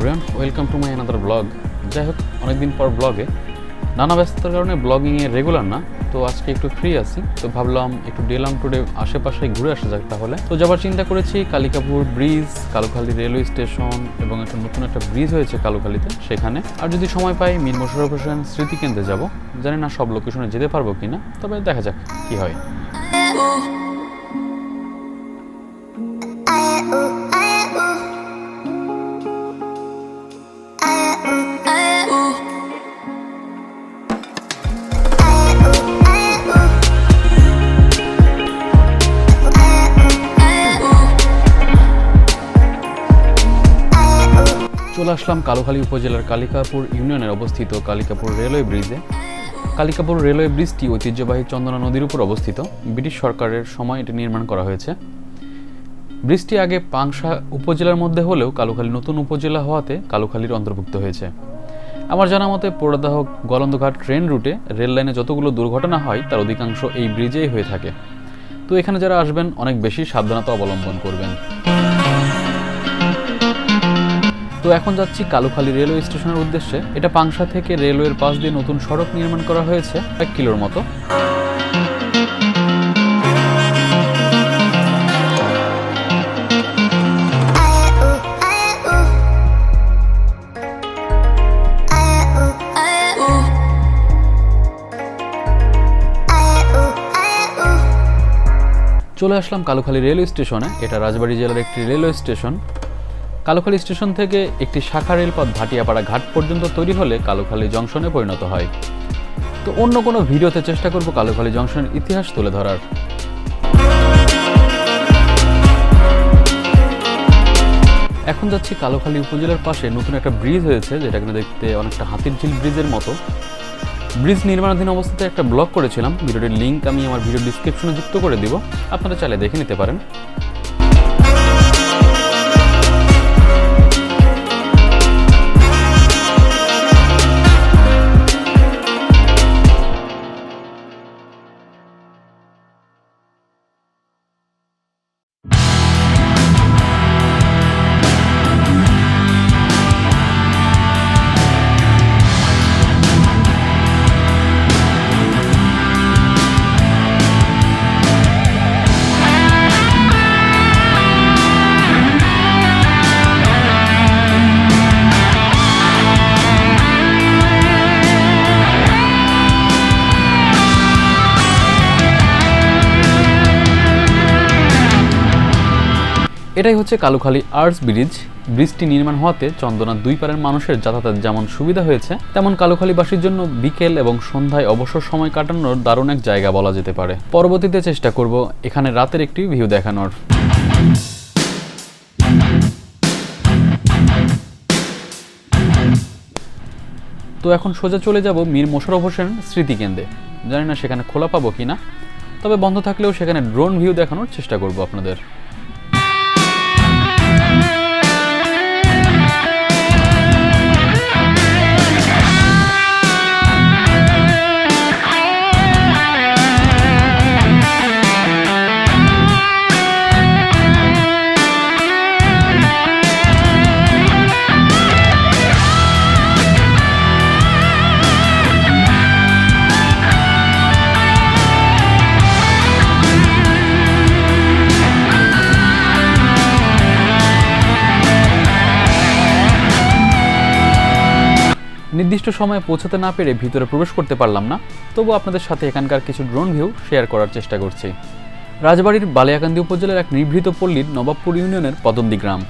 Everyone, welcome to my another blog. যাই হোক, অনেকদিন পর ব্লগে, নানা ব্যস্ততার কারণে ব্লগিংয়ে রেগুলার না, তো আজকে একটু ফ্রি আছি, তো ভাবলাম একটু ডেলাম টুডে আশেপাশে ঘুরে আসা যাক। তাহলে তো যাবার চিন্তা করেছি Kalikapur bridge, Kalukhali railway station এবং একটা নতুন একটা ব্রিজ হয়েছে কালুখালীতে, সেখানে। আর যদি সময় পাই মীর মোশাররফ হোসেন স্মৃতিকেন্দ্রে যাব। জানি না সব লোকেশনে যেতে পারবো কিনা, তবে দেখা যাক কি হয়। চলে আসলাম কালুখালী উপজেলার কালিকাপুর ইউনিয়নের অবস্থিত কালিকাপুর রেলওয়ে ব্রিজে। কালিকাপুর রেলওয়ে ব্রিজটি ঐতিহ্যবাহী চন্দনা নদীর উপর অবস্থিত। ব্রিটিশ সরকারের সময় এটি নির্মাণ করা হয়েছে। ব্রিজটি আগে পাংশা উপজেলার মধ্যে হলেও কালুখালী নতুন উপজেলা হওয়াতে কালুখালীর অন্তর্ভুক্ত হয়েছে। আমার জানা মতে পোড়াদাহ গলন্দঘাট ট্রেন রুটে রেল লাইনে যতগুলো দুর্ঘটনা হয় তার অধিকাংশ এই ব্রিজেই হয়ে থাকে। তো এখানে যারা আসবেন অনেক বেশি সাবধানতা অবলম্বন করবেন। তো এখন যাচ্ছি কালুখালী রেলওয়ে স্টেশনের উদ্দেশ্যে। এটা পাংশা থেকে রেলওয়ের পাশ দিয়ে নতুন সড়ক নির্মাণ করা হয়েছে 1 কিলোর মতো। চলে আসলাম কালুখালী রেলওয়ে স্টেশনে। এটা রাজবাড়ী জেলার একটি রেলওয়ে স্টেশন। কালুখালী স্টেশন থেকে একটি শাখা রেলপথ ভাটিয়াপাড়া ঘাট পর্যন্ত তৈরি হলে কালুখালী জংশনে পরিণত হয়। তো অন্য কোনো ভিডিওতে চেষ্টা করব কালুখালী জংশনের ইতিহাস তুলে ধরার। এখন যাচ্ছি কালুখালী উপজেলার পাশে নতুন একটা ব্রিজ হয়েছে, যেটা কিনা দেখতে অনেকটা হাতির ঝিল ব্রিজের মতো। ব্রিজ নির্মাণাধীন অবস্থাতে একটা ব্লগ করেছিলাম, ভিডিওটির লিঙ্ক আমি আমার ভিডিও ডিসক্রিপশনে যুক্ত করে দিব, আপনারা চাইলে দেখে নিতে পারেন। এটাই হচ্ছে কালুখালী আর্টস ব্রিজ। ব্রিজটি নির্মাণ হওয়াতে চন্দনার দুই পারের মানুষের যাতায়াত যেমন সুবিধা হয়েছে, তেমন কালুখালীবাসীর জন্য বিকেল এবং সন্ধ্যায় অবসর সময় কাটানোর দারুণ এক জায়গা বলা যেতে পারে। পরবর্তীতে চেষ্টা করব এখানে রাতের একটি ভিউ দেখানোর। তো এখন সোজা চলে যাব মীর মোশাররফ হোসেন স্মৃতিকেন্দ্রে। জানি না সেখানে খোলা পাবো কিনা, তবে বন্ধ থাকলেও সেখানে ড্রোন ভিউ দেখানোর চেষ্টা করব আপনাদের। নির্দিষ্ট সময়ে পৌঁছাতে না পেরে ভিতরে প্রবেশ করতে পারলাম না, তবু আপনাদের সাথে এখানকার কিছু ড্রোন ভিউ শেয়ার করার চেষ্টা করছি। রাজবাড়ির বালিয়াকান্দি উপজেলার এক নিভৃত পল্লীর নবাবপুর ইউনিয়নের পদমদি গ্রাম।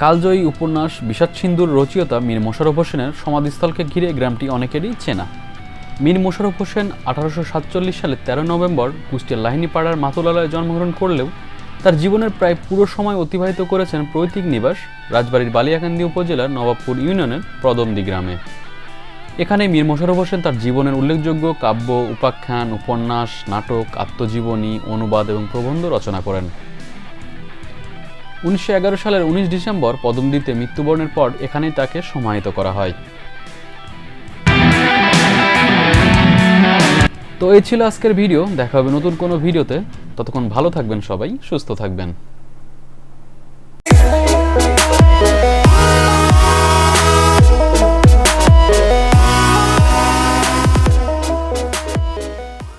কালজয়ী উপন্যাস বিষাদ সিন্ধুর রচয়িতা মীর মোশাররফ হোসেনের সমাধিস্থলকে ঘিরে গ্রামটি অনেকেরই চেনা। মীর মোশাররফ হোসেন 1847 সালে 13 নভেম্বর কুষ্টিয়ার লাহিনীপাড়ার মাতুলালয়ে জন্মগ্রহণ করলেও তার জীবনের প্রায় পুরো সময় অতিবাহিত করেছেন পৈতৃক নিবাস রাজবাড়ির বালিয়াকান্দি উপজেলার নবাবপুর ইউনিয়নের পদমদি গ্রামে। এখানে মীর মোশাররফ হোসেন তার জীবনের উল্লেখযোগ্য কাব্য, উপাখ্যান, উপন্যাস, নাটক, আত্মজীবনী, অনুবাদ এবং প্রবন্ধ রচনা করেন। 1911 সালের 19 ডিসেম্বর পদমদিতে মৃত্যুবরণের পর এখানেই তাকে সমাহিত করা হয়। তো এই ছিল আজকের ভিডিও। দেখা হবে নতুন কোনো ভিডিওতে। ততক্ষণ ভালো থাকবেন, সবাই সুস্থ থাকবেন।